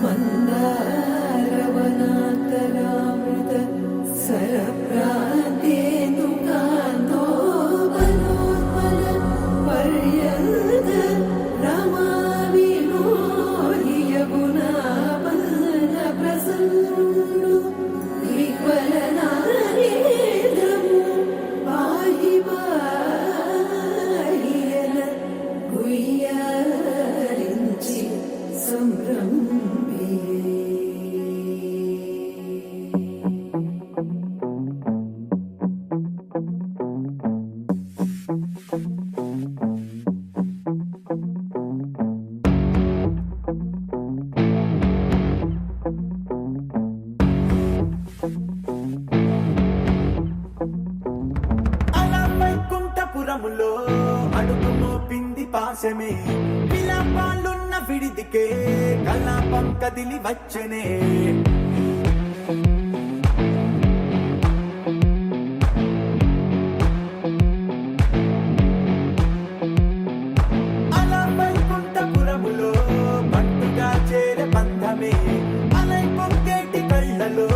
మందారవనాంతరామృత సరప్రాంతేందుకాంతో వనోత్పల పర్యంత రమావినోహి యమునా వన ప్రసన్నుడు విహ్వలనానేత్రము పాహి పాహియన గుయ్యారించి సంభ్రమియే. అలా వైకుంఠపురములో అడుగు మోపింది పాశమే, విలాపాలున్న విడిదికే కలాపం కదిలి వచ్చనే. అలా వైకుంఠపురములో బంటుగా చేరే బంధమే, అలై పొంగేటి కళ్ళలో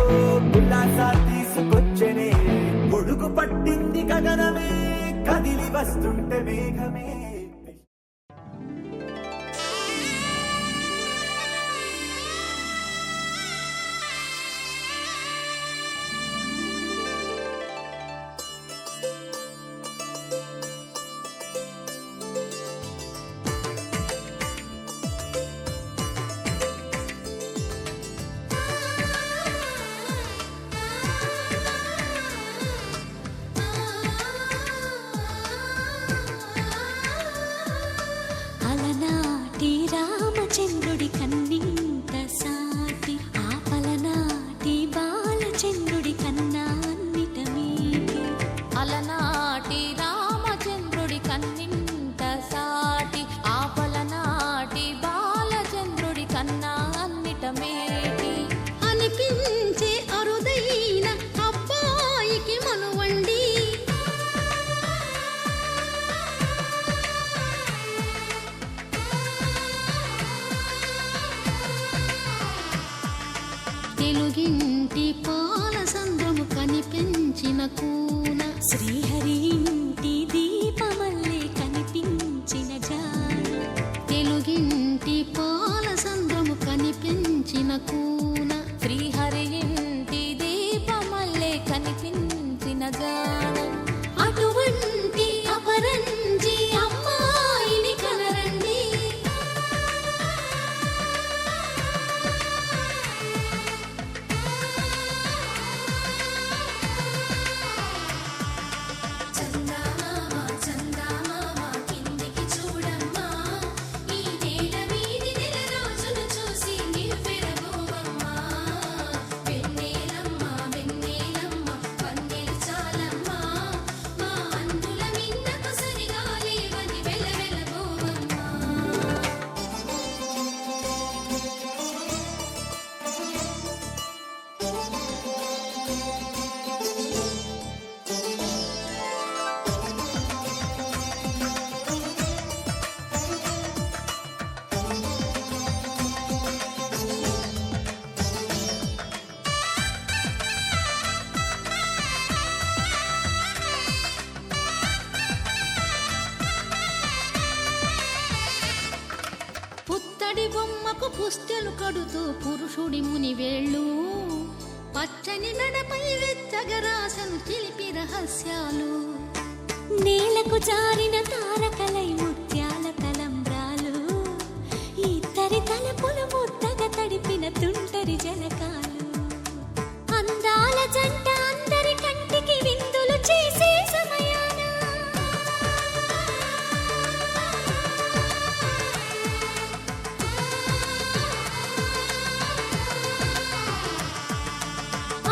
ఉల్లాసా తీసుకొచ్చనే. పొడుగు పట్టింది గగనమే, కదిలి వస్తుంటే మేఘమే. అలనాటి రామచంద్రుడి కన్నింత సాటి, ఆపలనాటి బాలచంద్రుడి కన్నా అన్నిట మీటి. అలనాటి రామచంద్రుడి కన్నింత సాటి, ఆపలనాటి బాలచంద్రుడి కన్నా అన్నిట మేటి. అనిపించే అరుదైన అబ్బాయికి మనువండి, తెలుగింటి పాల సంద్రము కనిపించిన కూన, శ్రీహరి ఇంటి దీపమల్లే కనిపించిన జాన. తెలుగింటి పాల సంద్రము కనిపించిన కూన, శ్రీహరి ఇంటి దీపమల్లే కనిపించిన గానం. అటువంటి అపరంజి అమ్మాయిని కనరండి. చందమామ చందమామ కిందికి చూడమ్మా, ఈ నేల మీది నెల రోజులు చూసి నివ్వెరబోవమ్మా. వెన్నెలమ్మ వెన్నెలమ్మ వన్నెలు చాలమ్మా, మా అందుల మిన్నకు సరిగా లేవని వెలవెలబోవమ్మా. పుత్తడి బొమ్మకు పుస్తెలు కడుతూ పురుషుడి ముని వేళ్ళు, పచ్చని మెడపై వెచ్చగరాసను చిలిపి రహస్యాలు. నేలకు జారిన తారకలై ముత్యాల తలంబ్రాలు, ఇద్దరి తలపులు ముద్దగా తడిపిన తుంటరి జలకాలు. అందాల జంట అందరి కంటికి విందులు చేసే సమయాన,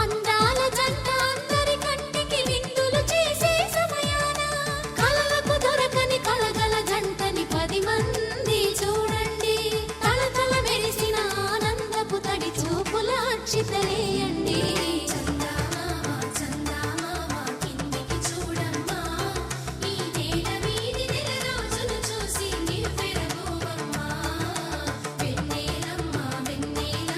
అందాల జంట అందరి కంటికి విందులు చేసే సమయాన, కలలకు దొరకని కలగల జంటని 10 మంది చూడండి. తళతళ మెరిసిన ఆనందపు తడి చూపుల అక్షితలేయండి. చందమామ చందమామ కిందికి చూడమ్మా, ఈ నేల మీది నెల రోజులు చూసి నివ్వెరబోవమ్మా. వెన్నెలమ్మ వెన్నెలమ్మ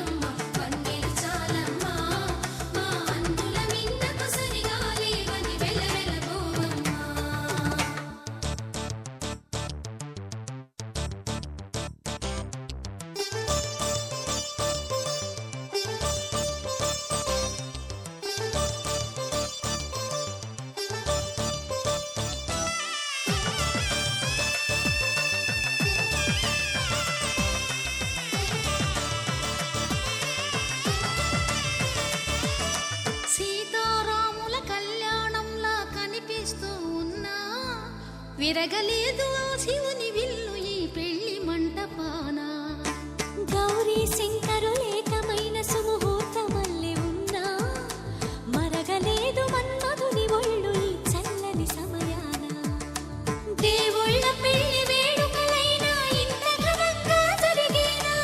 విరగలేదు ఆ శివుని విల్లు ఈ పెళ్లి మంటపాన. గౌరీ శంకరు ఏకమైన సుముహూర్తమల్లె ఉన్నా మరగలేదు మన్మధుని ఒళ్ళు ఈ చల్లని సమయాన. దేవుళ్ళ పెళ్లి వేడుకలైనా ఇంత ఘనంగా జరిగేనా?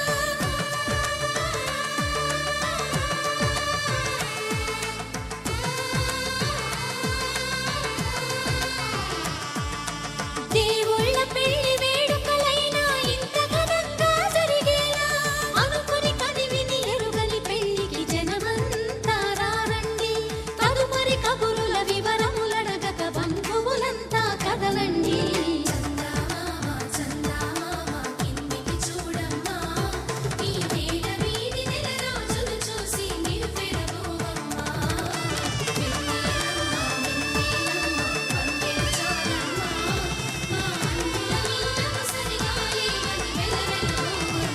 దేవుళ్ళ పెళ్లి వేడుకలైనా ఇంత ఘనంగా జరిగేనా? అనుకుని కదివిని ఎరుగని పెళ్లికి జనమంతా రారండి. తదుపరి కబురుల వివరములడగక బంధువులంతా కదలండి. చందమామ చందమామ కిందికి చూడమ్మా, ఈ వేళ వీధి నెల రోజులు చూసి నివ్వెరపోవమ్మా. వెన్నెలమ్మ వెన్నెలమ్మ వందెల చాలమ్మా, మా అన్నుల నీడము సరిగా లేవని వెలవెలబోవమ్మా.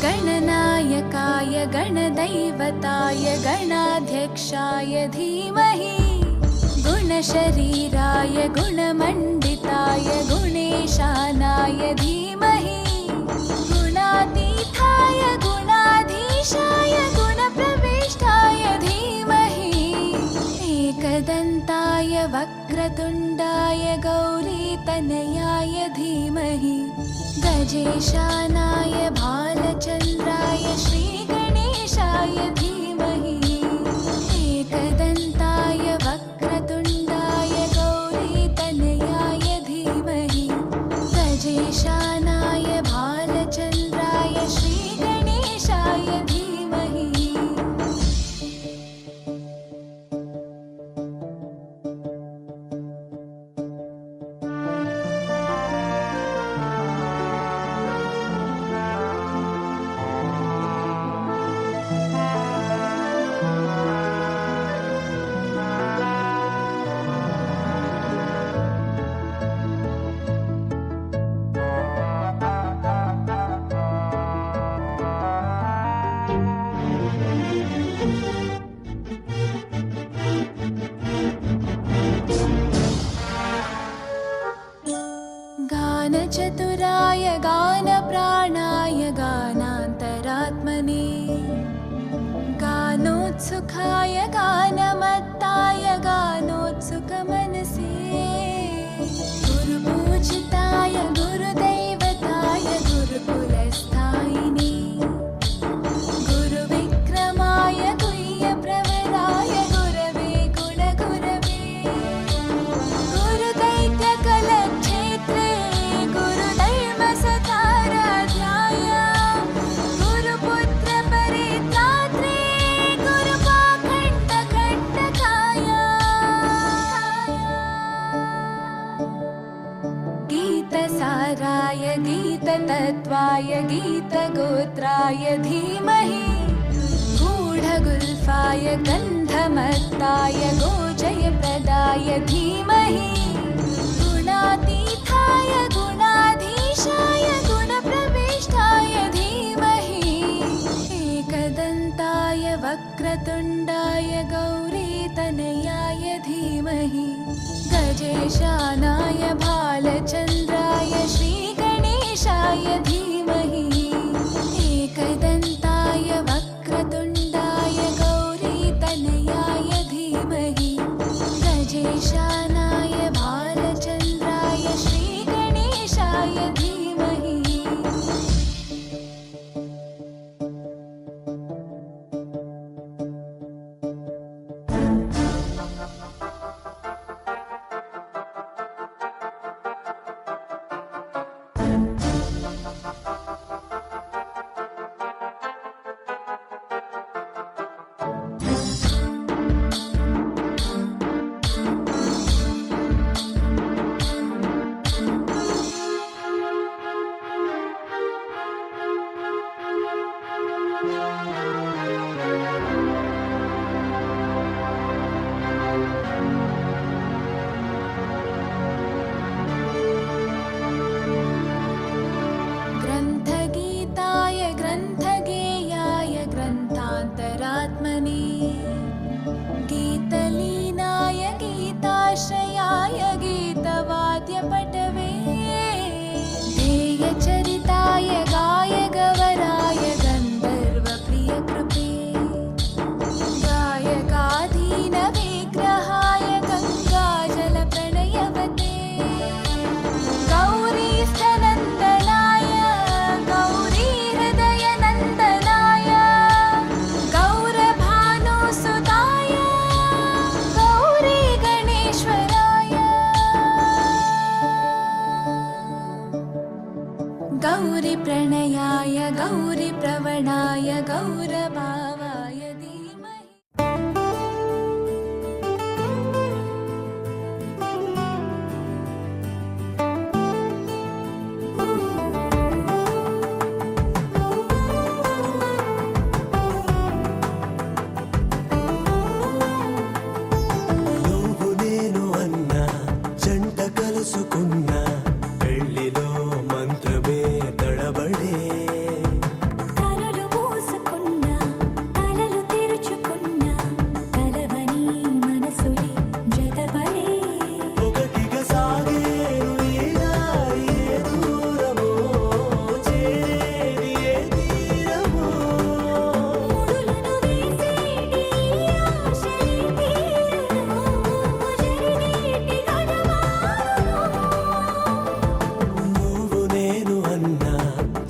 गणनायकाय गणदैवताय गणाध्यक्षाय धीमहि गुणशरीराय गुणमण्डिताय गुणेशानाय धीमहि गुणातीताय गुणाधीशाय गुणप्रविष्टाय धीमहि एकदन्ताय वक्रतुण्डाय गौरीतनयाय धीमहि गजेशानाय भालचन्द्राय श्रीगणेशाय धीमहि एकदन्ताय वक्रतुण्डाय गौरीतनयाय धीमहि गजेशानाय भालचन्द्राय श्रीगणेशाय धीमहि. गानचतुराय गानप्राणाय गानान्तरात्मने गानोत्सुकाय गानमत्ताय गानोत्सुकमनसे गुरुपूजिताय गुरुदैवताय गुरुकुलस्थायिने गुरुविक्रमाय गुह्यप्रवराय गुरवे गुणगुरवे गुरुदैत्यकलक्षेत्रे गुरुधर्मसताराध्याय गुरुपुत्रपरित्रात्रे गुरुपाखण्डखण्डकाय गीतसाराय गीततत्त्वाय गीतगोत्राय धीमहि गूढगुल्फाय गन्धमत्ताय गोजयप्रदाय धीमहि गुणातीताय गुणाधीशाय गुणप्रविष्टाय धीमहि एकदन्ताय वक्रतुण्डाय गौरीतनयाय धीमहि गजेशानाय भालचन्द्राय श्रीगणेशाय धीमहि एकदन्ताय वक्रतुण्डाय गौरीतनयाय धीमहि गजेशानाय भालचन्द्राय श्रीगणेशाय धीमहि. प्रणयाय गौरी प्रवणाय गौरभावाय धीमहि నువ్వు నేను అన్న జంట కలుసుకున్న పెళ్లిలో మంత్రమే తడబడే కలలు మూసుకున్న కలలు తెరుచుకున్న కలవని మనసులే జతపడే ఒకటిగా సాగేను ఈ దారి ఏ దూరమో చేరేది ఏ తీరమో ముడులను వేసేటి ఆశలే తీరును జరిగేటి కడమారును నువ్వు నేను అన్న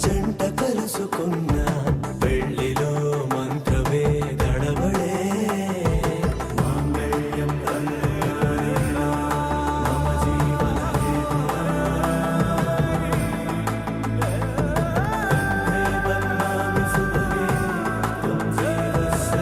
జంట కలుసుకున్న పెళ్లిలో మంత్రమే తడబడే మాంగళ్యం కళ్యాణేన మమ జీవన బన్నామి సుభగే త్వం జీవస్య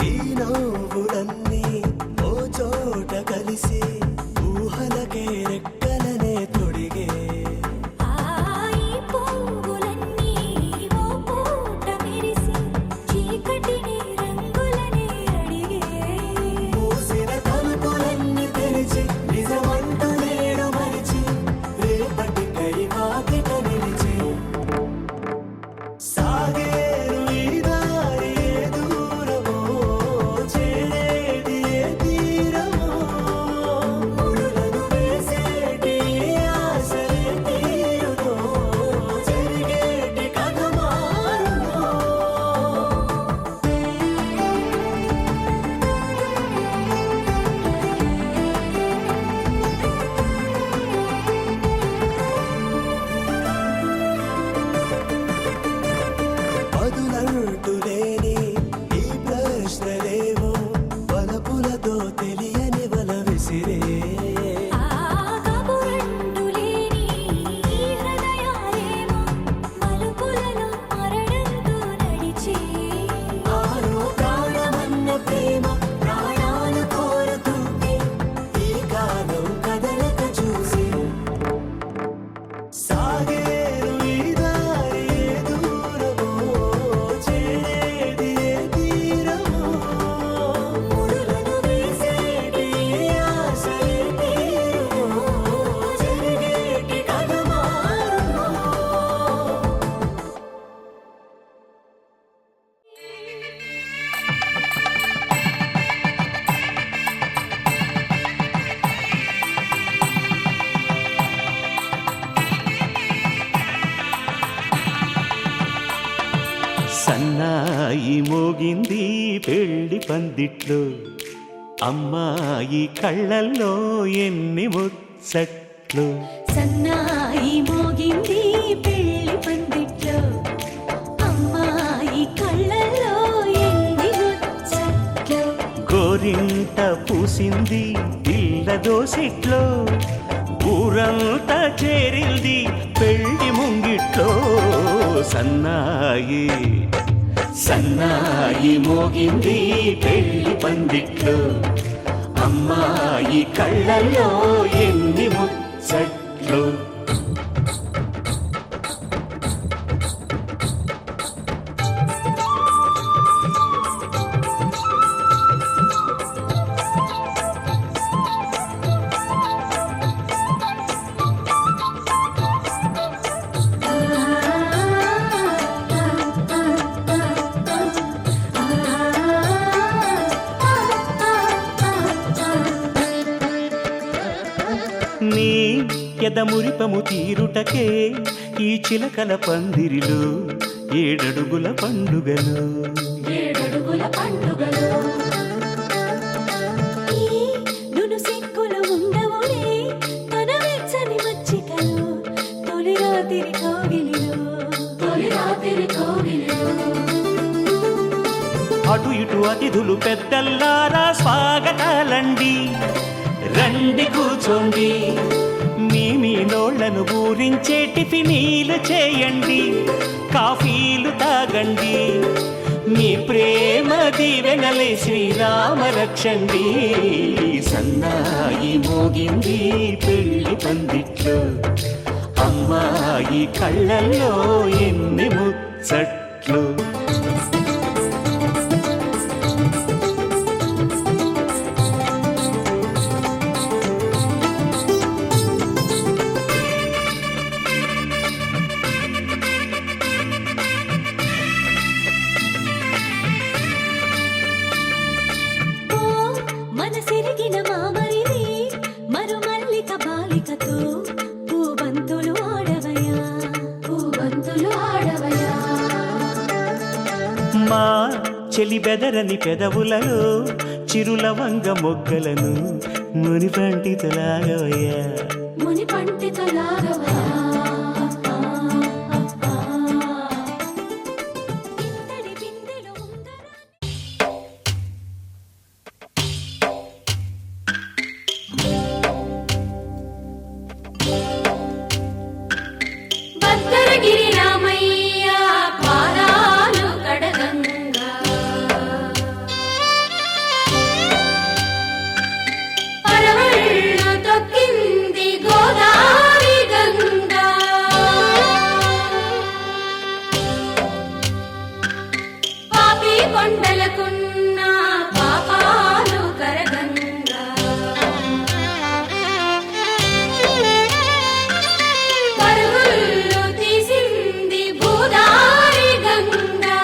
ఈ నవ్వులన్నీ ఓ చోట కలిసి ఊహలకే రెక్కలనే తొడిగే ఆయి పువ్వులన్నీ ఓ పూట మెరిసి చీకటిని రంగులనే అడిగే మూసిన తలుపులన్నీ తెరిచి నిజమంటూ నేడు మరిచి రేపటికై వాకిట నిలిచి సాగేరు ఈ దారి ఏ దూరమో చేరేది ఏ తీరమో ముడులను వేసేటి ఆశలే తీరునో జరిగేటి కథ మారునో పదులంటూ లేని ఈ ప్రశ్నలేవో వలపులతో తెలియని వల విసిరే ఆ కబురంటు లేని ఈ హృదయాలేమో మలుపులలో మరడంతో నడిచే ఆరో ప్రాణమన్న ప్రేమ ప్రాణాలు కోరుతుంటే ఈ కాలం కదలక చూసి సాగేరు ఈ దారి ఏ దూరమో చేరేది ఏ తీరమో ముడులను వేసేటి ఆశలే తీరునో జరిగేటి కథ మారునో సన్నాయి మోగింది పెళ్లి పందిట్లో అమ్మాయి కళ్ళల్లో ఎన్ని ముచ్చట్లు సన్నాయి మోగింది పెళ్లి పందిట్లో అమ్మాయి కళ్ళల్లో ఎన్ని ముచ్చట్లు గోరింట పూసింది పిల్ల దోసిట్లో ఊరంతా చేరింది పెళ్లి ముంగిట్లో సన్నాయి సన్నాయి మోగింది పెళ్లి పందిట్లో అమ్మాయి కళ్ళల్లో ఎన్ని ముచ్చట్లు నీ ఎదమురిపము తీరుటకే ఈ చిలకల పందిరిలో ఏడడుగుల పండుగలు ఏడడుగుల పండుగలో ఈ నునుసి ఊపిరి కోవిలిలో అటు ఇటు అతిథులు పెద్దల్లారా స్వాగతాలండి, రండి కూర్చోండి, మీ నోళ్లను ఊరించే టిఫినీలు చేయండి, కాఫీలు తాగండి, మీ ప్రేమ దీవెనలే శ్రీరామ రక్షండి. సన్నాయి మోగింది పెళ్లి పందిట్లో, అమ్మాయి కళ్ళల్లో ఎన్ని ముచ్చట్లు. ఓ మనసిరిగిన మామరిది మరుమల్లిక బాలికతో పూబంతులు ఆడవయా, పూబంతులు ఆడవయా. మా చెలి బెదరని పెదవులలో చిరులవంగ మొగ్గలను మునిపంటితలాగవయ్యా. ముని పండితులాగవయా. ఇందడి బిందెలో ఉంగరా భద్రగిరి రామయ్య పాదాలు కడగంగా, పరవళ్ళు తొక్కింది గోదావరి గంగా, పాపి కొండలకున్న పాపాలు కరగంగా, పరుగులు తీసింది భూదారి గంగా.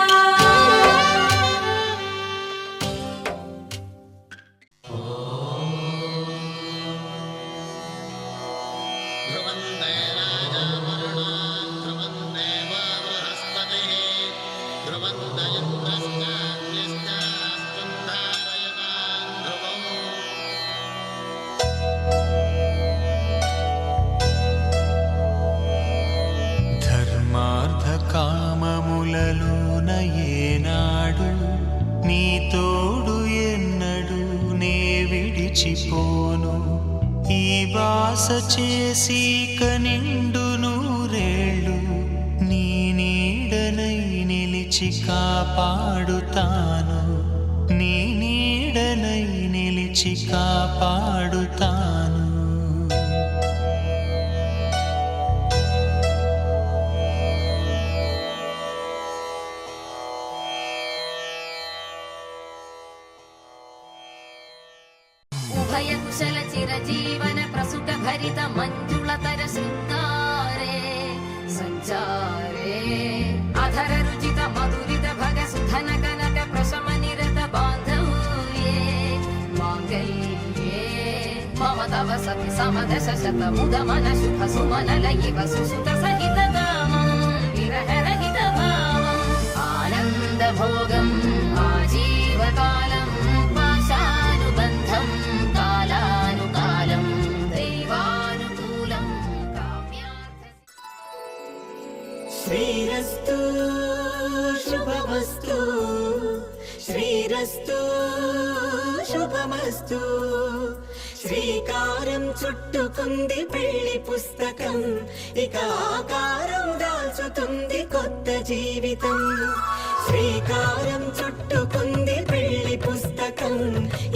ध्रुवं देवानामरुणान् ध्रुवं देवा बृहस्पतिः ध्रुवं दयन्द्रश्चान्यश्चास्तुं धारयतां ध्रुवम् ధర్మార్థ కామములలోన ఏనాడు నీ తోడు ఎన్నడు నే విడిచిపోను, ఈ వాస చేసి కనిండు నూరేళ్ళు నీ నీడనై నిలిచి కాపాడుతాను, నీ నీడనై నిలిచి కాపాడుతాను. ఉభయ కుశల చిరజీవన ప్రసుక భరిత మంజుళతర శృంగారే సంచారే అధర రుచిత మధురిత భగ సుధన కనక ప్రశమ నిరత బాంధవ్యే మాంగళ్యే మమ తవ సతి సమదశ శత ముదమన శుభ సుమనల ఇవ సుసుత సహిత కామం విరహ రహిత భావం ఆనంద భోగం ఆజీవకాలం పాశానుబంధం కాలానుకాలం దైవానుకూలం కామ్యార్థ శ్రీరస్తు శుభమస్తు, శ్రీరస్తు శుభమస్తు. శ్రీకారం చుట్టుకుంది పెళ్లి పుస్తకం, ఇక ఆకారం దాల్చుతుంది కొత్త జీవితం. శ్రీకారం చుట్టుకుంది పెళ్లి పుస్తకం,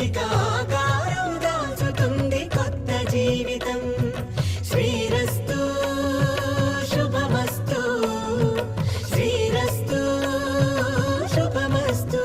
ఇక ఆకారం దాల్చుతుంది కొత్త జీవితం. శ్రీరస్తు శుభమస్తు, శ్రీరస్తు శుభమస్తు.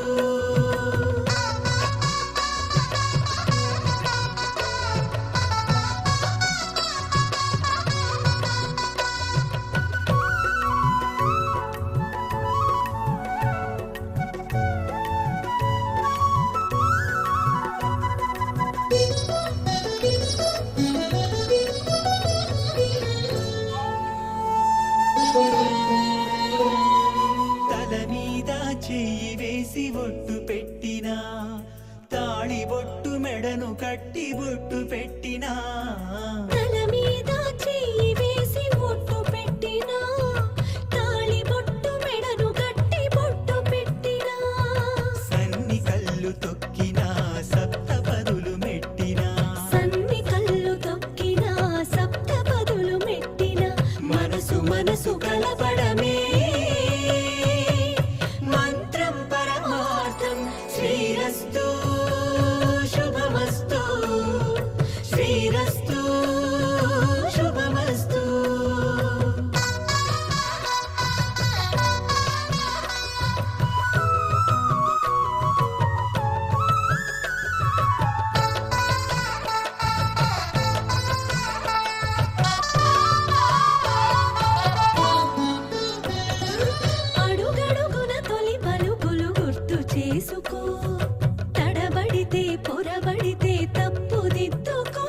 తల మీద చెయ్యి వేసి ఒట్టు పెట్టినా, తాళి బొట్టు మెడను కట్టి బొట్టు పెట్టినా, తల మీద చెయ్యి వేసి ఒట్టు పెట్టినా, తాళి బొట్టు మెడను మంగళమే మంత్రం పరమార్థం శ్రీరస్తు శుభమస్తు శ్రీరస్తు శుభమస్తు అడుగడుగున తొలి పలుకులు గుర్తు చేసుకో తడబడితే పొరబడితే తప్పుదిద్దుకో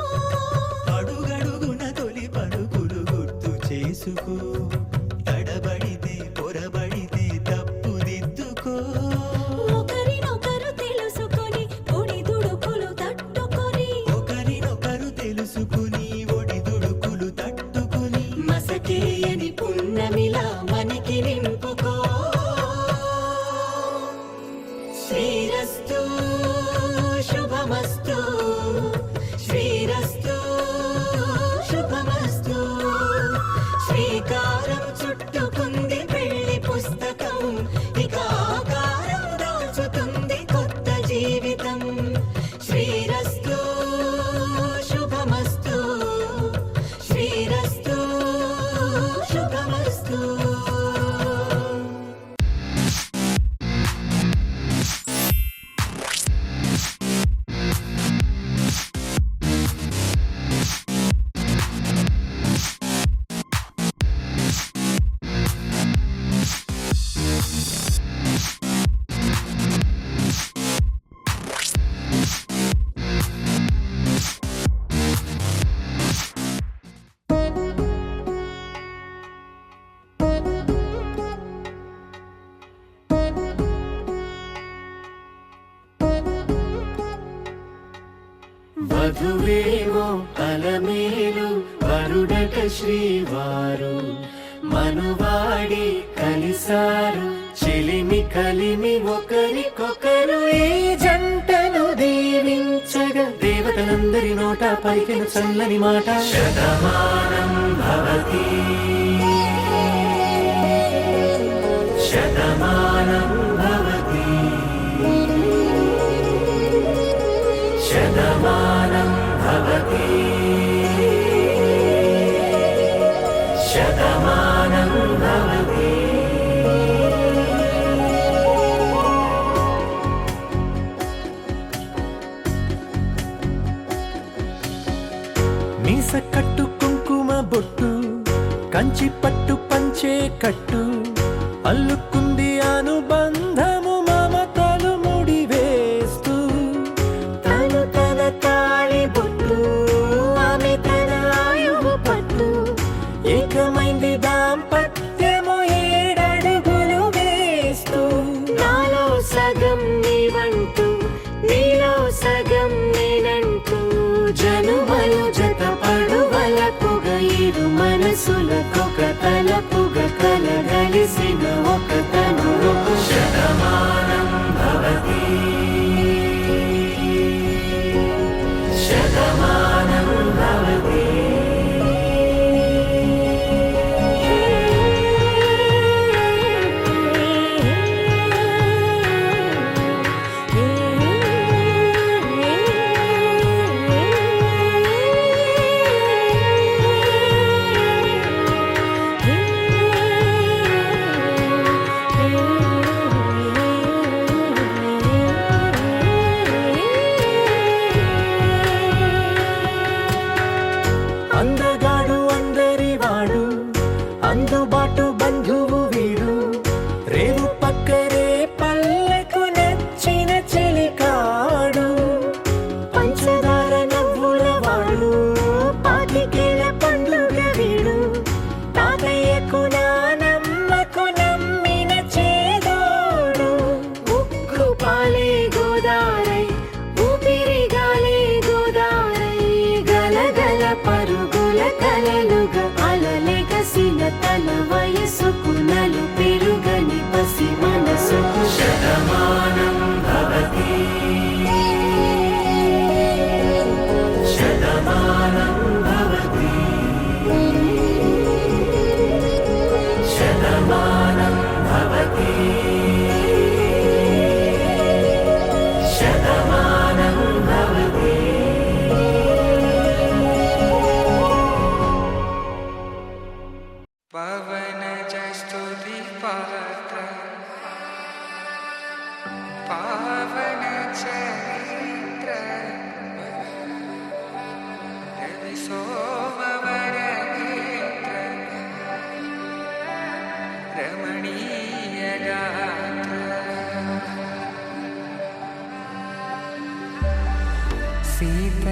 అడుగడుగున తొలి పలుకులు గుర్తు చేసుకో తడబడితే పొరబడితే తప్పుదిద్దుకో ఒకరినొకరు తెలుసుకొని ఒడిదుడుకులు తట్టుకొని ఒకరినొకరు తెలుసుకుని ఒడిదుడుకులు తట్టుకుని మసకేయని పున్నమిలా మనకి నింపుకో శ్రీరస్తు శుభమస్తు శ్రీరస్తు శుభమస్తు శ్రీకారం చుట్టుకుంది పెళ్లి పుస్తకం ఇక ఆకారం దాచుతుంది కొత్త జీవితం శ్రీరస్తు శుభమస్తు శ్రీరస్తు శుభమస్తు వధువేవో అలమేలు వరుడట శ్రీవారు మనువాడి కలిసారు చెలిమి కలిమి ఒకరికొకరు ఈ జంటను దీవించగా దేవతలందరి నోట పలికిన చల్లని మాట శతమానం భవతి శతమానం భవతి శతమానం భవతి శతమానం భవతి మీస కట్టు కుంకుమ బొట్టు కంచి పట్టు పంచే కట్టు అల్లుకుంది అనుబంధము మమతలు ముడివేస్తూ తను తన తాళి బొట్టు ఆమె తన ఆయువు పట్టు ఏకమైంది దాంపత్యము ఏడడుగులు వేస్తూ నాలో సగం నీవంటూ నీలో సగం నేనంటూ జనుమలు జతపడువలపుగ ఇరు మనసులకొక తలపుగ కలగలిసిన ఒక తనువు శతమానం భవతి శతమానం భవతి అందగాడు అందరి వాడు అందుబాటు బంధువు వీడు రేవు పక్కరే పల్లెకు నచ్చిన చెలికాడు పంచదార నవ్వుల వాడు పాతికేల పండుగ వీడు తాతయ్యకు నానమ్మకు నమ్మిన చేదోడు ఉక్కు పాలే గోదారై ఊపిరిగాలే గోదారై గలగల పరుగుల కలలుగా అలలెగసిన తన వయసుకు నలు పెరుగని పసి మనసుకు శతమానం భవతి శతమానం భవతి శతమానం పాత్ర పావన చరిత్ర రవి సోమవర నేత్ర రమణీయ గాత్ర సీత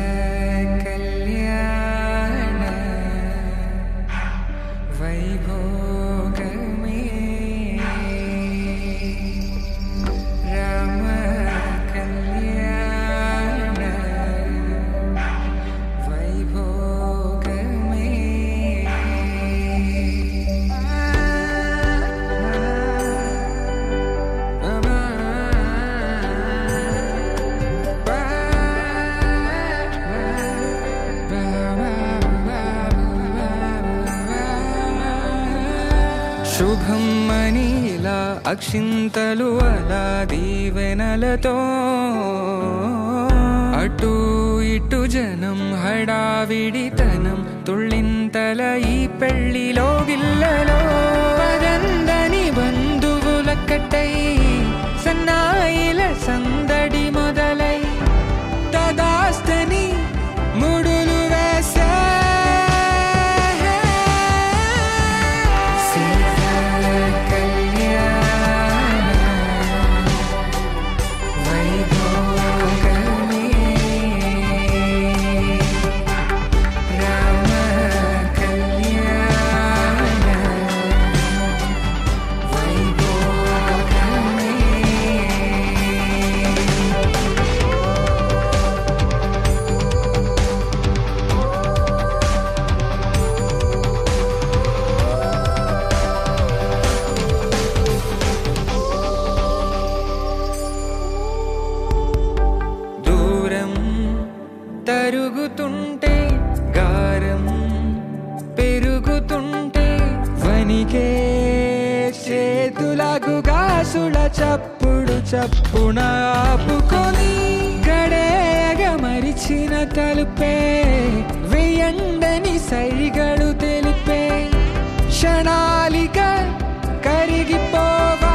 కళ్యాణ వైభోగమే రామ కళ్యాణ వైభోగమే శుభం మనీలా అక్షింతలు అలా దీవెనలతో అటు ఇటు జనం హడావిడితనం తుళ్ళింతల ఈ పెళ్లిలో గిల్లలో పదందని బంధువులక్కటై సన్నాయిల సందడి మొదలై తదాస్తని ముడులు వేసే తరుగుతుంటే గారం పెరుగుతుంటే వనికే చేతులకు గాసుల చప్పుడు చప్పున ఆపుకొని గడేగ మరిచిన తలుపే వెయ్యండని సైగడు తెలిపే క్షణాలిక కరిగిపోవా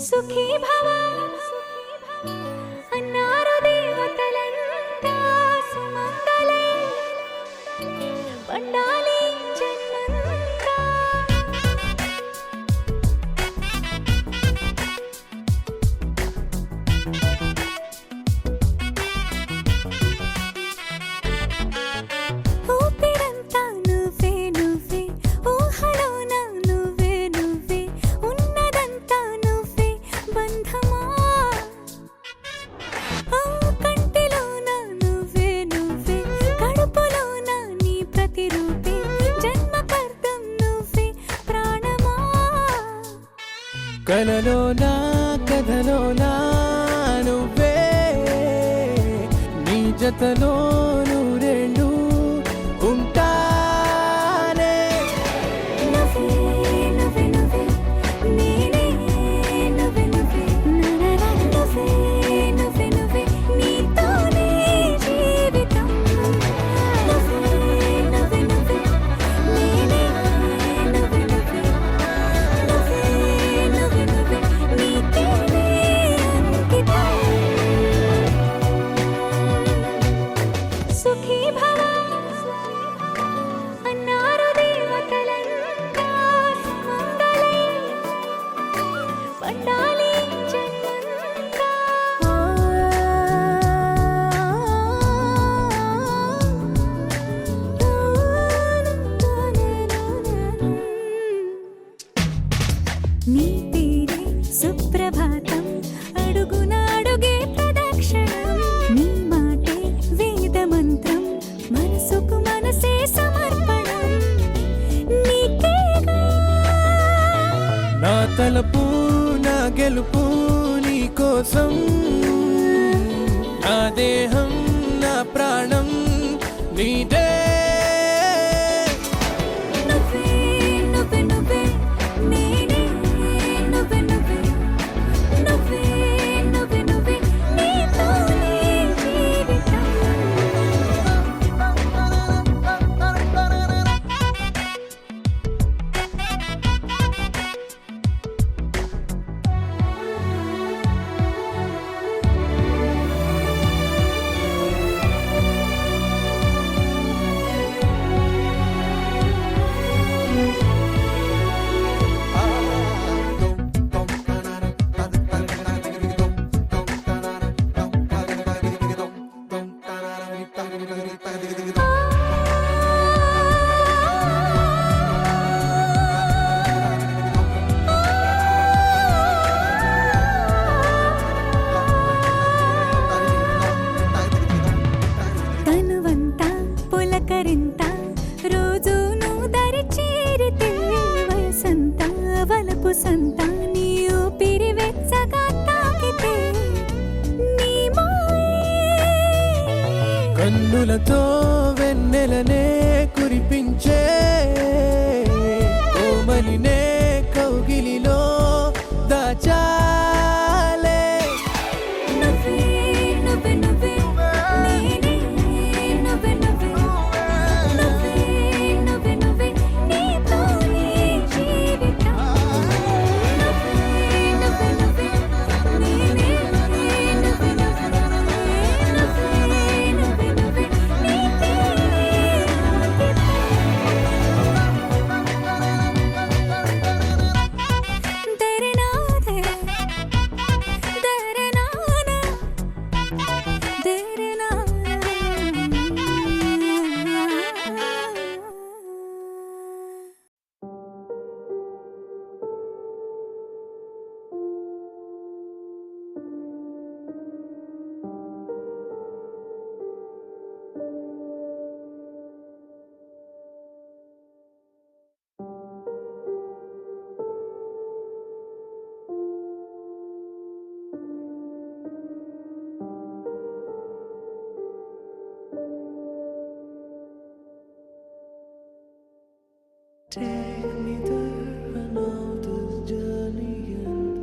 సుఖీ భవ అన్నారు దేవతలంతా సుమంగళే పండాలి జన్మంతా ఊపిరంతా నువ్వే నువ్వే ఊహలోన నువ్వే నువ్వే ఉన్నదంతా నువ్వే బంధమా ఆ కంటిలోన నువ్వే నువ్వే కడుపులోన నీ ప్రతిరూపే జన్మకర్తం నువ్వే ప్రాణమా కలలోనా కథలోనా నువ్వే నీ జతలో నూరేళ్ళు ఉంటానే నువ్వే నువ్వే నువ్వే నేనే నువ్వే నువ్వే నువ్వే నువ్వే నువ్వే నీతోనే జీవితం నువ్వే నువ్వే నువ్వే నేనే నువ్వే నువ్వే నువ్వే నువ్వే నువ్వే నీతోనే అంకితం సుఖీ భవ తలపు నా గెలుపు నీ కోసం నా దేహం నా ప్రాణం నీదే నువ్వే నువ్వే నువ్వే నేనే నువ్వే నువ్వే నువ్వే నువ్వే నువ్వే నీతోనే జీవితం తనువంతా పులకరింత రోజు నువ్వు దరి చేరితే వయసంతా వలపు సంతా నీ ఊపిరి వెచ్చగా తాకితే నీ మాయే కన్నులతో వెన్నెలనే కురిపించే కోమలినే కౌగిలిలో దాచాలే నువ్వే నువ్వే నువ్వే నేనే నువ్వే నువ్వే నువ్వే నువ్వే నువ్వే నీతోనే జీవితం నువ్వే నువ్వే నువ్వే నేనే నువ్వే నువ్వే నువ్వే నువ్వే నువ్వే నీతోనే దరనాదే దరనానా దరనా Take me there, I know this journey ends.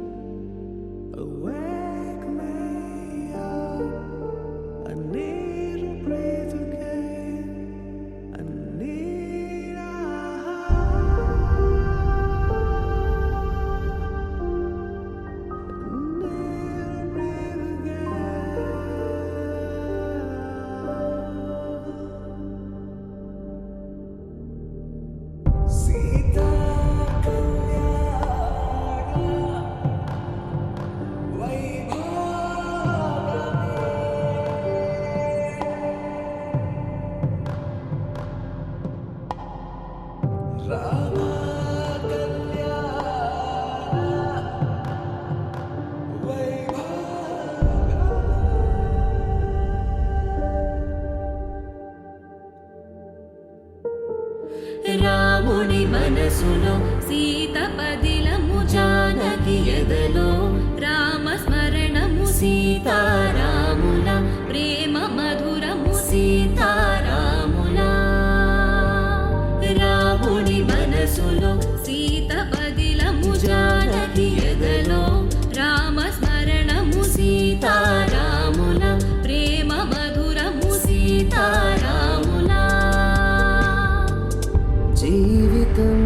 Wake me up. I need to breathe again. I need a Sita రాముని మనసులో సీత పదిలము జానకి ఎదలో రామ స్మరణము సీతారాముల ప్రేమ మధురము సీతారాముల రాముని మనసులో సీత పదిలము జానకి ఎదలో రామ స్మరణము సీతారాముల ప్రేమ మధురము సీతారాముల జీవితం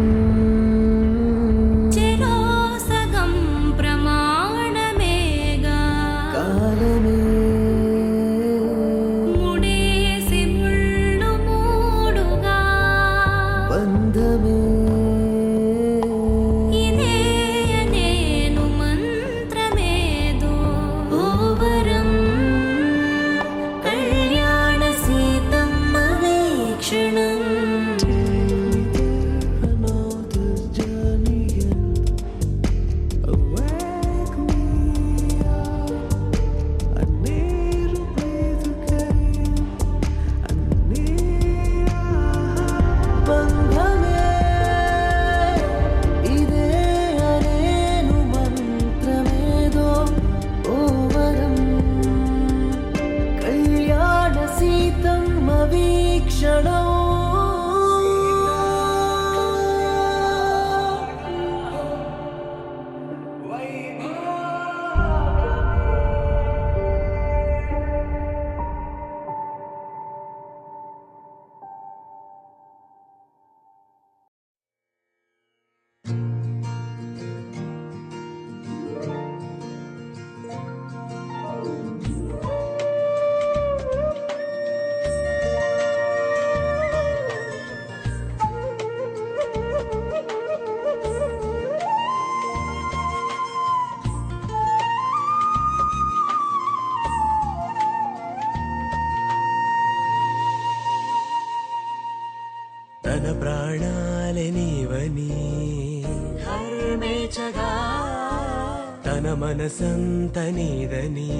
తన మనసంత నీదని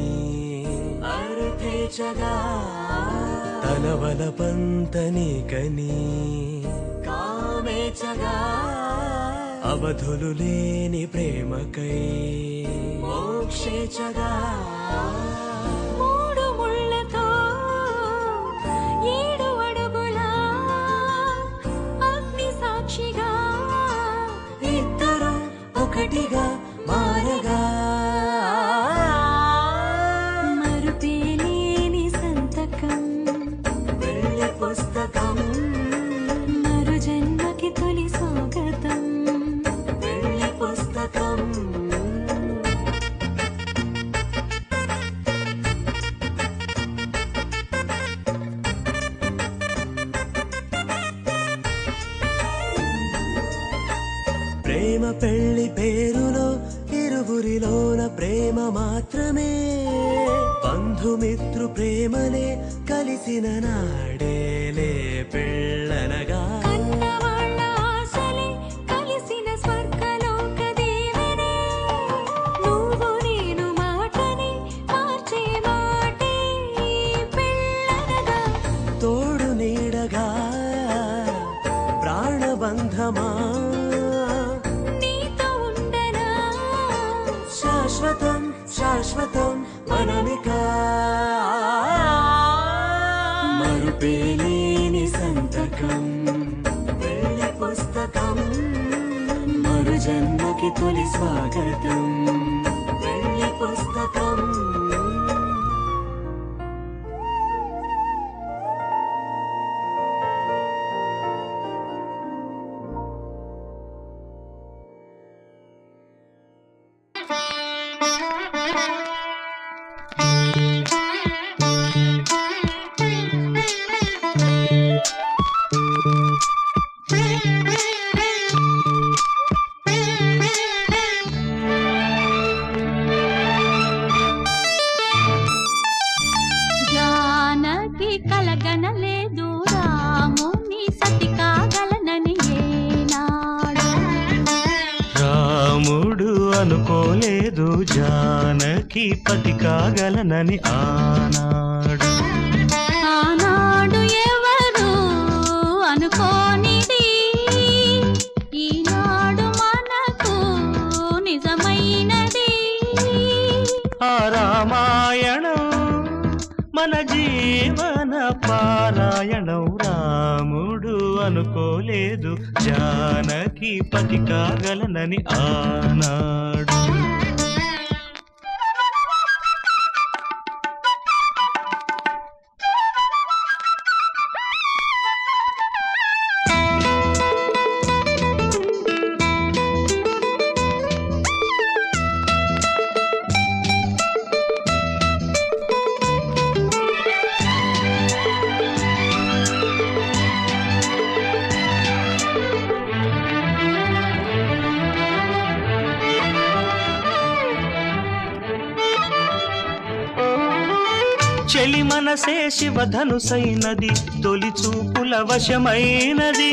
అర్థేచగా తన వలపంత నీకని కామేచగా అవధులు లేని ప్రేమకై మోక్షేచగా మూడు ముళ్ళతో 7 అడుగుల అగ్ని సాక్షిగా ఇద్దరు ఒకటిగా మారగా మరుపేలేని సంతకం వెళ్ళి పుస్తకం మరు జన్మకి తొలి స్వాగతం వెళ్ళి పుస్తకం ప్రేమ పెళ్లి పేరులో ఇరువురిలోన ప్రేమ మాత్రమే బంధుమిత్రు ప్రేమలే కలిసిన నాడేలే పెళ్ళనగా కన్నవాళ్ళ ఆశలే కలిసిన స్వర్గలోక దీవెనే నువ్వు నేను మాటని మార్చే మాటే పెళ్ళనగా తోడు నీడగా ప్రాణబంధమా నీతో ఉండనా శాశ్వతం శాశ్వతం మనమిక మరుపేలేని సంతకం వెళ్ళి పుస్తకం మరు జన్మకి తొలి స్వాగతం వెళ్ళి పుస్తకం జానకి కలగనలేదు రాముని సతి కాగలనని ఏనాడు రాముడు అనుకోలేదు జానకి పతి కాగలనని ఆనాడు ఆనాడు ఎవరు అనుకోనిది ఈనాడు మనకు నిజమైనది ఆ రామాయణం మన జీవన పారాయణం రాముడు అనుకోలేదు జానకి పతి కాగలనని ఆనాడు చెలి మనసే శివధనుసైనది తొలి చూపుల వశమైనది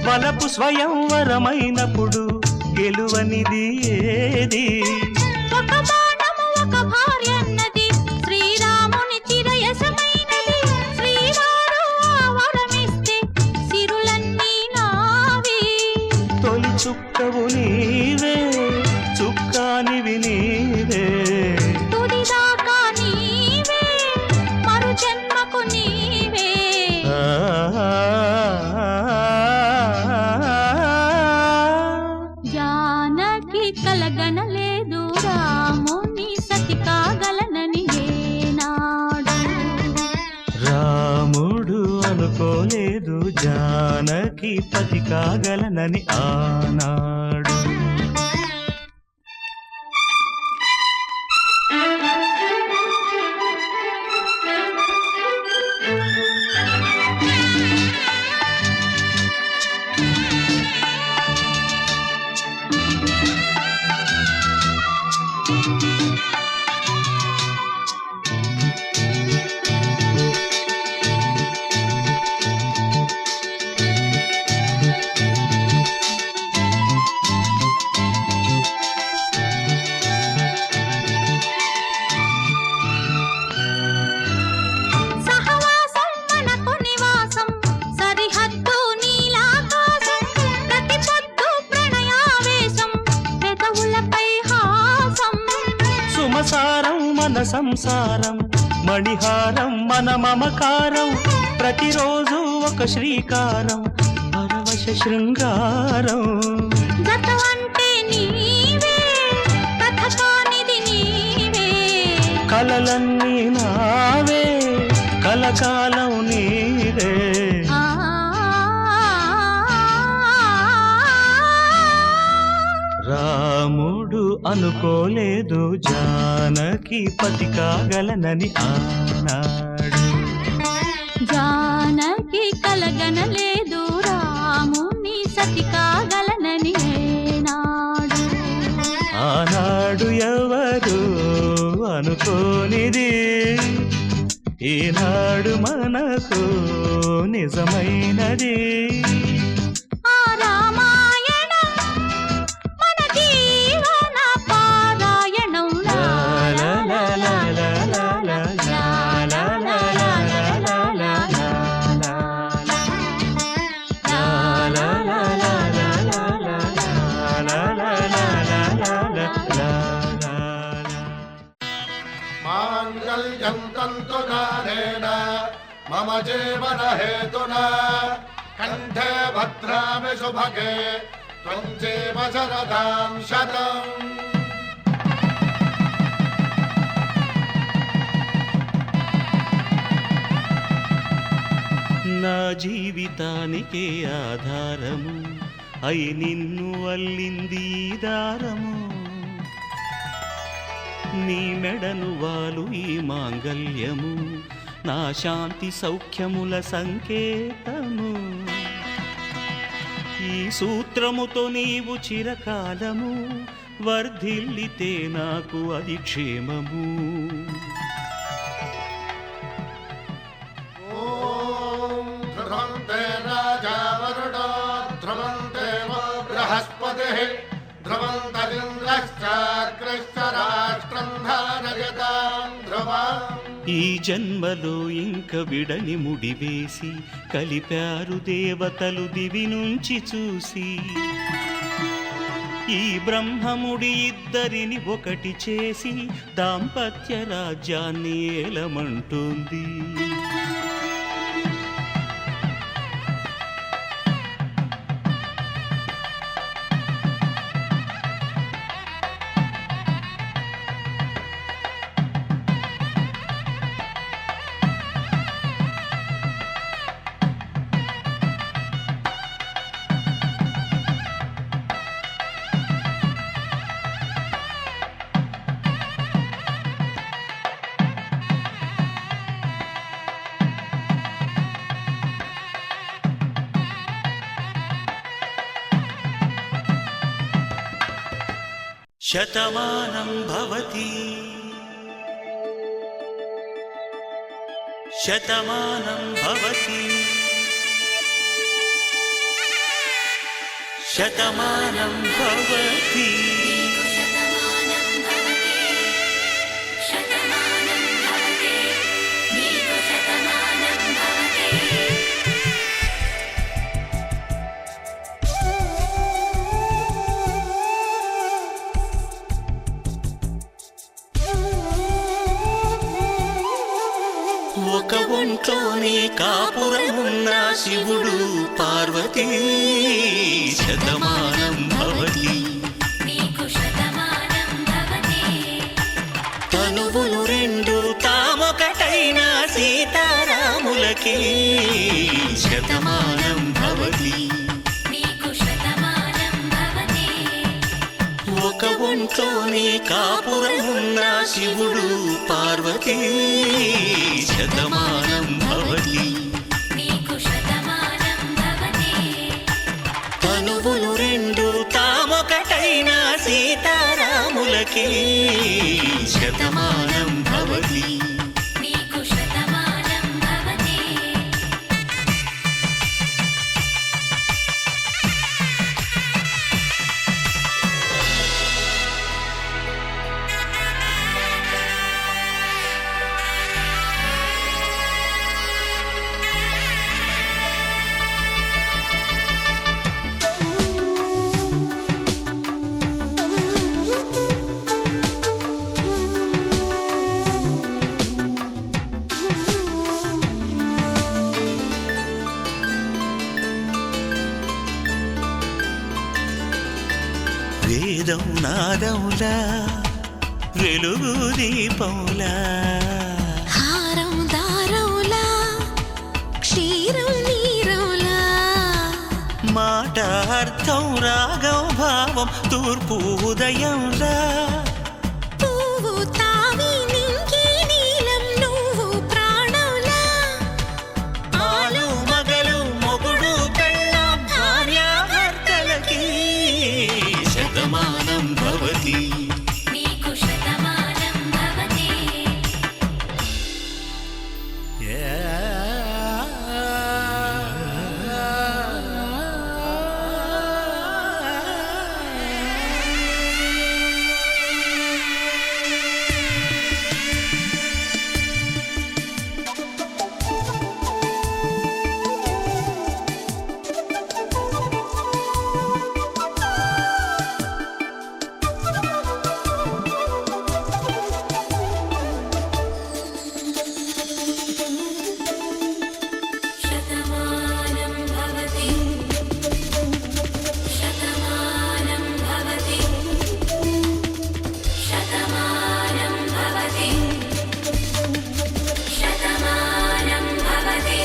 వలపు స్వయంవరమైనప్పుడు గెలువనిది ఏది ఒక బాణము ఒక భార్య అన్నది శ్రీరాముని చిరయసమైనది శ్రీవారు ఆ వరమిస్తే సిరులన్నీ నావి తొలి చుక్కవు నీవే చుక్కానివి నీవే తుదిదాకా నీవే మరు జన్మకు నీవే జానకి కలగనలేదు రాముని సతి కాగలనని ఏనాడు రాముడు అనుకోలేదు జానకి పతి కాగలనని ఆనాడు సారం మన సంసారం, మణిహారం మన మమకారం, ప్రతిరోజు ఒక శ్రీకారం, పరవశ శృంగారం. గతం అంటే నీవే, కథ కానిది నీవే. కలలన్నీ నావే, కలకాలం నీవే. రాముడు అనుకోలేదు జానకి పతి కాగలనని ఆనాడు. జానకి కలగనలేదు రాముని సతి కాగలనని ఏనాడు. ఆనాడు ఎవరు అనుకోనిది, ఈనాడు మనకు నిజమైనది. ఆ రామాయణం మన జీవన పారాయణం. లా లా లా లా లా లా లా లా లా లా లా లా లా లా లా. మాంగళ్యం తంతునానేన మమ జీవన హేతునా కంఠే భద్రామి శుభగే త్వం జీవ శరదాం శతం. నా జీవితానికే ఆధారము అయి నిన్ను అల్లింది దారము. నీ మెడను వాలు ఈ మాంగల్యము, నా శాంతి సౌఖ్యముల సంకేతము. ఈ సూత్రముతో నీవు చిరకాలము వర్ధిల్లితే నాకు అది క్షేమము. ఓం ధ్రువంతే రాజా వరుణో ధ్రువంతే బృహస్పతిః ధ్రువంతరింద్రశ్చాగ్రశ్చ రాష్ట్రం ధారయతాం ధ్రువం. ఈ జన్మలో ఇంక విడని ముడివేసి కలిపారు దేవతలు దివి నుంచి చూసి. ఈ బ్రహ్మముడి ఇద్దరిని ఒకటి చేసి దాంపత్య రాజ్యాన్ని ఏలమంటుంది. శతమానం భవతి శతమానం భవతి శతమానం భవతి. ఒక ఒంట్లోనే కాపురమున్న శివుడు పార్వతీ శతమానం భవతి. తనువులు రెండు తామొకటైన సీతారాములకి శతమానం భవతి. ఒక ఒంట్లోనే కాపురమున్న శివుడు పార్వతీ శతమానం భవతి. తనువులు రెండు తామొకటైన సీతారాములకి శతమానం భవతి. హారములా వెలుగు దీపంలా హారం దారంలా క్షీరం నీరంలా మాట అర్థం రాగం భావం తూర్పు ఉదయంలా పువ్వు తావి నింగి నీలం నువ్వు ప్రాణంలా ఆలు మగలు మొగుడు పెళ్ళాం భార్యాభర్తలకి శతమానం భవతి నీకు శతమానం భవతి శతమానం భవతి శతమానం భవతి శతమానం భవతి శతమానం భవతి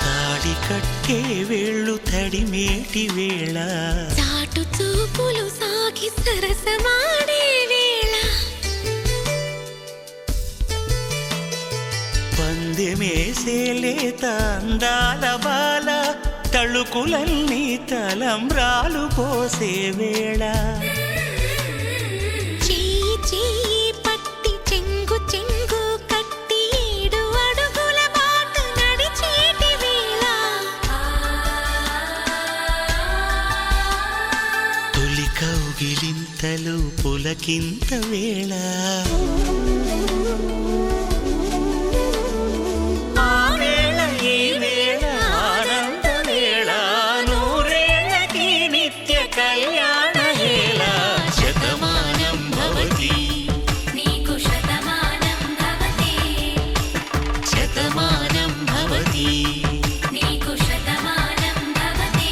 తాడి కట్టే వేళ్ళు తడిమేటి వేళ చాటు చూపులు సాగి సరసమాడే వేళ పందెమేసేలేత అందాల బాల తళుకులన్నీ తలంబ్రాలు పోసే వేళ చెయ్యి చెయ్యి పట్టి చెంగు చెంగు కట్టి 7 అడుగుల బాట నడిచేటి వేళ తొలి కౌగిలింతలు పులకింత వేళ ఆ వేళ ఈ వేళ ఆనంద వేళ నూరేళ్ళకి నిత్య కళ్యాణ వేళ శతమానం భవతి నీకు శతమానం భవతి శతమానం భవతి నీకు శతమానం భవతి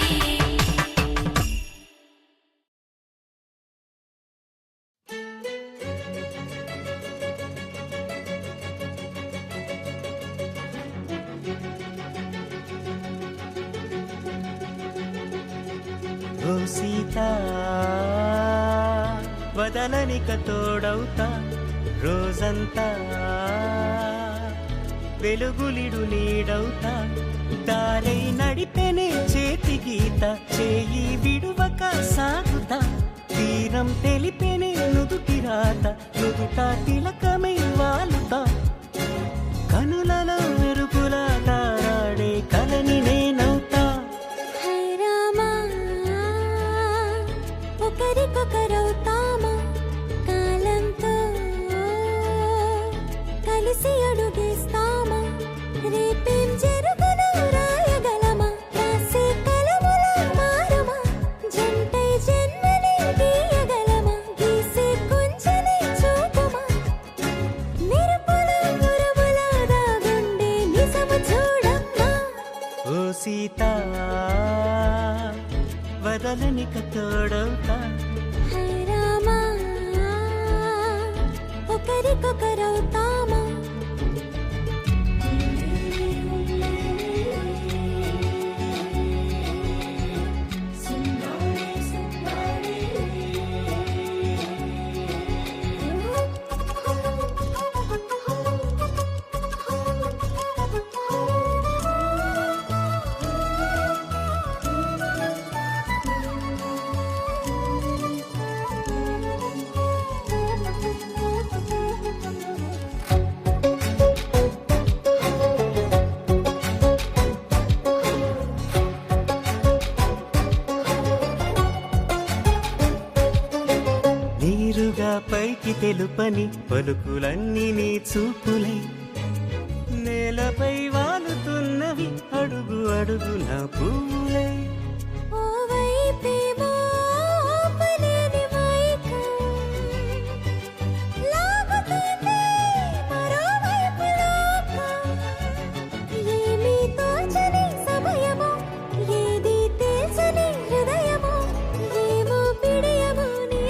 ఓ సీత వదలనిక తోడవుతా రోజంతా వెలుగులిడు నీడవుతా దారై నడిపెనే చేతి గీత చేయి విడువక సాగుతా తీరం తెలిపెనే నుదుటి రాత నుదుట తిలకమై వాలుతా కనులలో మెరుపులా తారాడే కలని నేనవుతా హై రామా ఒకరికొకరవుతామా కాలంతో కలిసి అడుగేస్తామా రేపేం జరుగునో రాయగలమా రాసే కలములా మారుమా జంటై జన్మని గీయగలమా గీసే కుంచని చూపుమా మెరుపుల మురముల దాగుండే నిజము చూడమ్మా ఓ సీత వదలనిక తోడవుతా హై రామా ఒకరికొకరవుతామా నీరుగా పైకి తెలుపని పలుకులన్నీ నీ చూపులై నేలపై వాలుతున్నవి అడుగు అడుగు నా పువ్వులై ఓ వైపేమో ఆపలేని మైకం లాగుతుంది మరోవైపు లోకం ఏమీ తోచని సమయమో ఏది తేల్చని హృదయమో ఏమో పిడియమో నీ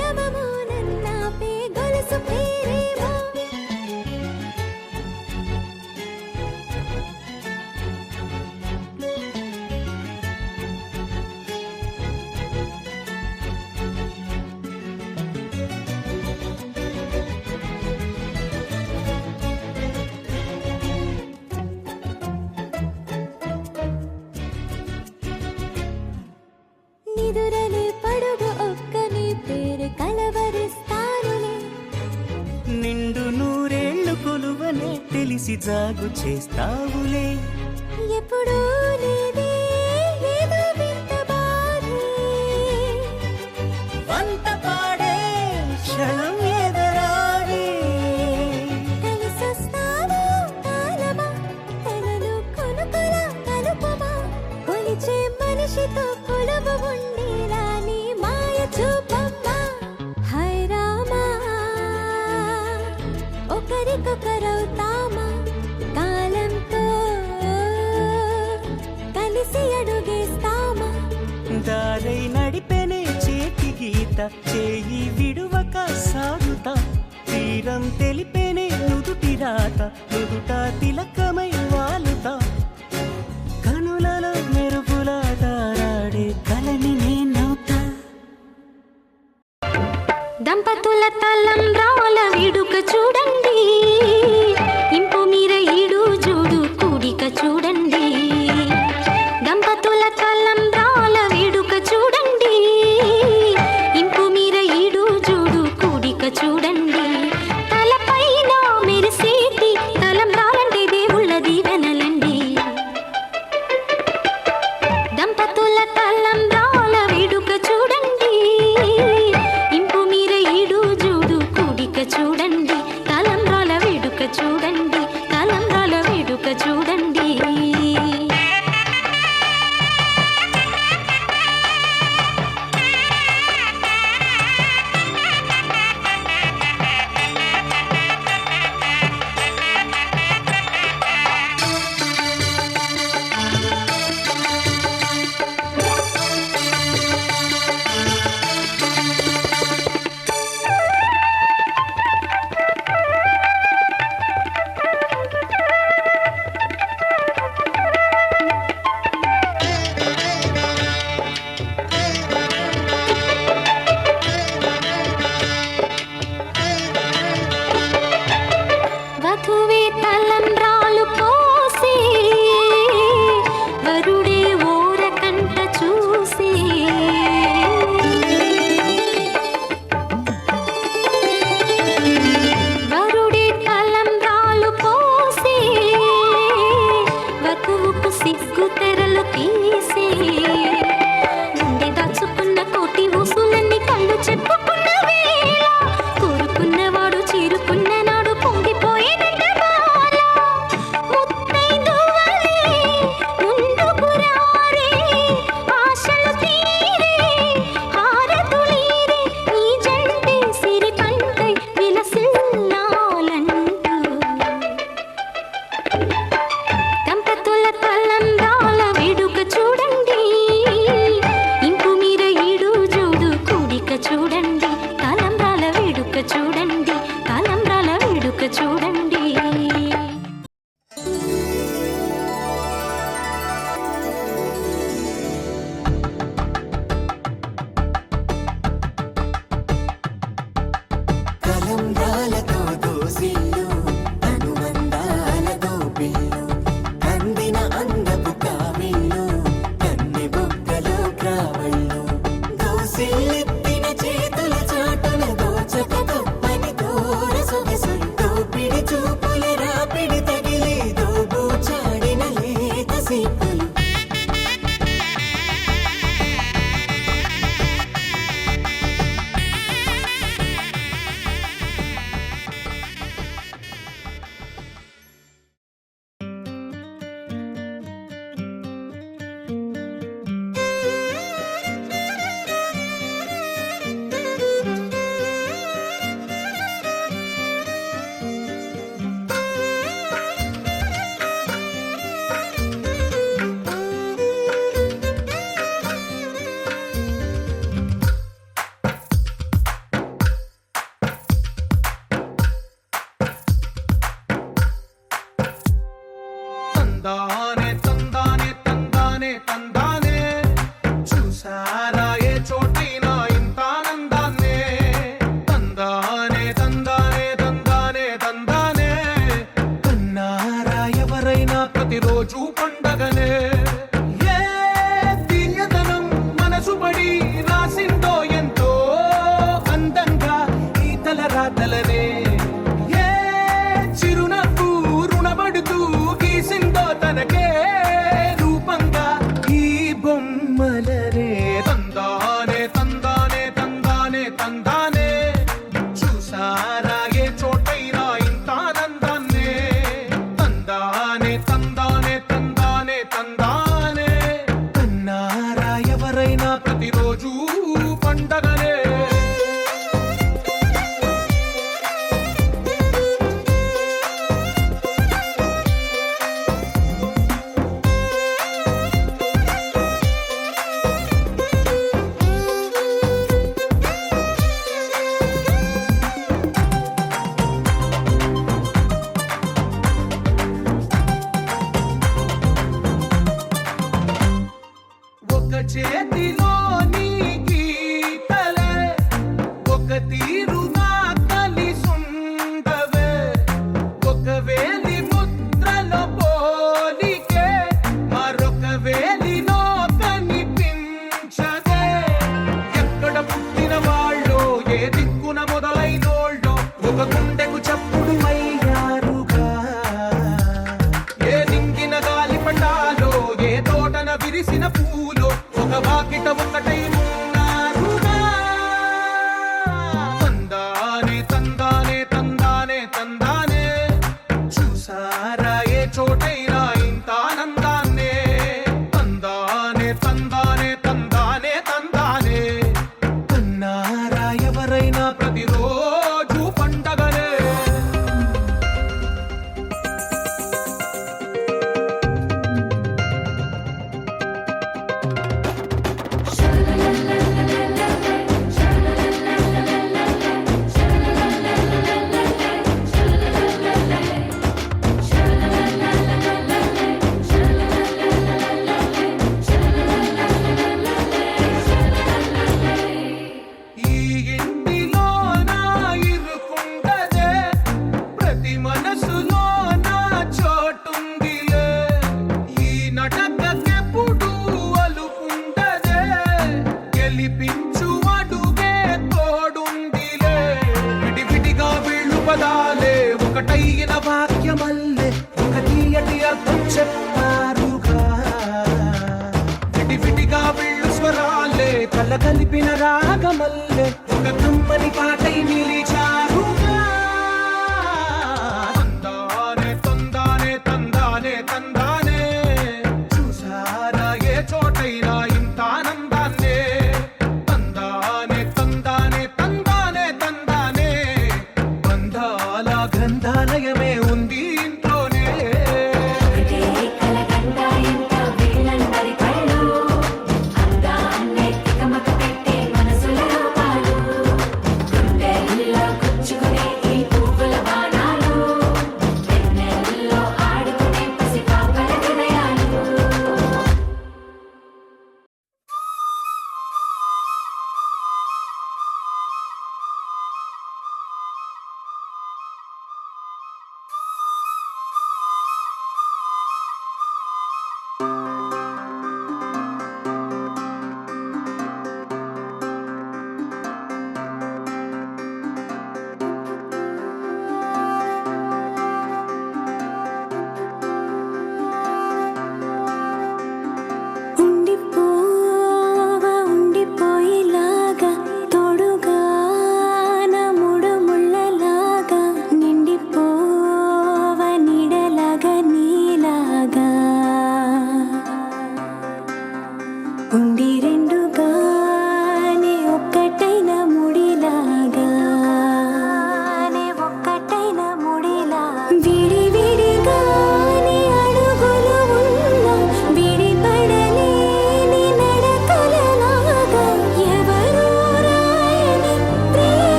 విరిసి జాగు చేస్తావులే. ఎప్పుడూ లేదే ఏదో వింత బాధే, వంత పాడే క్షణం ఎదురాడే. కలిసొస్తావా కాలమా, తనను కొనుకలా కలుపమా, కొలిచే మనిషితో కొలువు ఉండేలా నీ మాయ చూపమ్మా. హై రామా, ఒకరికొకరవుతామా, కాలంతో కలిసి అడుగేస్తామా. దారై నడిపెనే చేతి గీత, చేయి విడువక సాగుతా. తీరం తెలిపెనే నుదుటి రాత, నుదుట తిలకమై వాలుతా. కనులలో మెరుపుల దారాడే కలని నేనవుతా. దంపతుల తలంబ్రాల వేడుక చూడండి, ఇంపు మీర ఈడు జోడు కూడిక చూడండి. దంపతుల తలంబ్రాల వేడుక చూడండి, ఇంపు మీర ఈడు జోడు కూడిక చూడండి. తలపైన మెరిసేటి తలంబ్రాలంటే దేవుళ్ళ దీవెనలండి. దంపతుల తలంబ్రాల వేడుక చూడండి, ఇంపు మీర ఈడు జోడు కూడిక చూడండి. తలంబ్రాల వేడుక చూడండి, తలంబ్రాల వేడుక చూడండి. వధువే తలంబ్రాలు పోసే, వరుడే ఓరకంట చూసే. వరుడే తలంబ్రాలు పోసే, వధువుకు సిగ్గు తెరలు తీసే. గుండె దాచుకున్న కోటి ఊసులన్నీ కళ్ళు చెప్పుకున్న వేళ, కోరుకున్నవాడు చేరుకున్న నాడు పొంగిపోయేనంట బాల. ముత్తైదువలే ముందుకు రారే, ఆశలు తీరే హారతులీరే, ఈ జంటే సిరి పంటై విలసిల్లాలంటూ. దంపతుల తలంబ్రాల వేడుక చూడండి, ఇంపు మీర ఈడు జోడు కూడిక చూడండి. తలంబ్రాల వేడుక చూడండి, తలంబ్రాల వేడుక చూడండి. కలంబ్రాలతో దోసిల్లు, అనుబంధాలతో పిల్లు, అందిన అందపు కావిళ్ళు, కన్నె బొగ్గలో క్రావళ్ళు. దోసిల్లెత్తిన చేతుల చాటున దోచక తప్పని దూర సొగసులు, దోపిడి చూపుల రాపిడి తగిలి దోబూచాడిన లేత సిగ్గులు. గుండెకు చప్పుడు అయ్యారుగా. ఏ నింగిన గాలి పటాలో ఏ తోటన విరిసిన పూలో ఒక వాకిట ఒకటై ఉన్నారుగా. తందానే తందానే తందానే తందానే చూసారా ఏ చోటైనా ఇంత ఆనందాన్నే. తందానే తందానే తందానే తందానే కన్నారా ఎవరైనా ప్రతిరోజు పండగనే. ఈ ఇంటిలో నా ఇరుకుండదే ప్రతి మనసులో నా చోటుందిలే. ఈ నటకెప్పుడు అలుపుండదే గెలిపించు అడుగే తోడుందిలే. విడివిడిగా వీళ్ళు పదాలే ఒకటైన వాక్యమల్లే ఒక తీయటి అర్థం చెప్పారుగా. విడివిడిగా వీళ్ళు స్వరాలే కల కలిపిన రాగమల్లే ఒక కమ్మని పాటై నిలిచారుగా. తందానే తందానే తందానే తందానే చూసారా ఏ చోటైనా ఇంత ఆనందాన్నే. తందానే తందానే తందానే తందానే బంధాల గ్రంథాలయమే ఉంది ఇంట్లోనే. కలగంట ఇంత వీళ్ళందరి కళ్ళు అందాన్నే తికమక పెట్టే మనసుల రూపాలు గుండెల్లో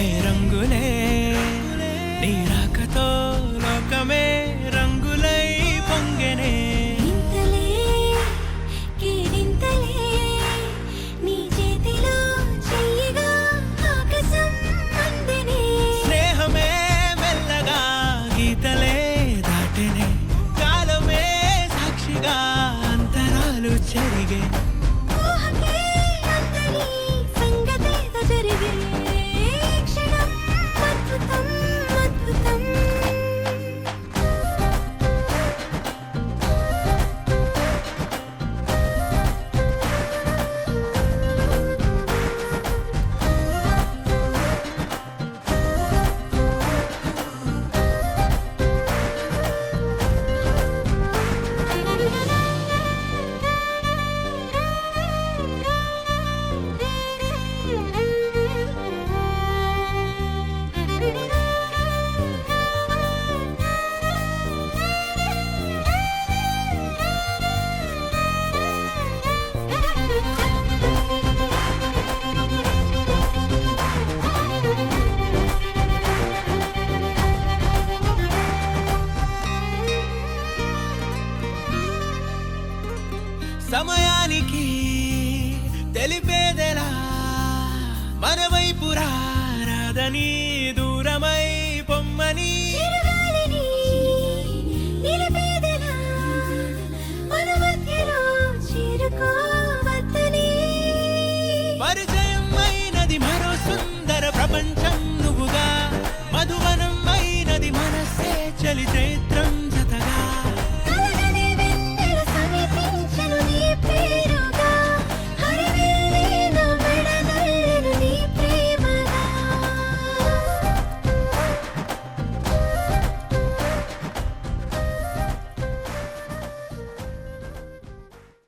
హే రంగులే నీ రాకతో లోకమే రంగులై పొంగెనే ఇంతలే కేరింతలే నీ చేతిలో చెయ్యగా ఆకాశం అందెనే స్నేహమే మెల్లగా గీతలే దాటెనే కాలమే సాక్షిగా అంతరాలు చెరిగే ఊహకే అందరి సంగతేదో జరిగే క్షణం అద్భుతం అద్భుతం సమయానికి తెలిపేదెలా మన వైపు రాదని దూరమై పొమ్మని చిరుగాలిని నిలిపేదెలా మన మధ్యలో చేరుకోవద్దని పరిచయం అయినది మరో సుందర ప్రపంచం నువ్వుగా మధువనం అయినది మనసే చలి చైత్ర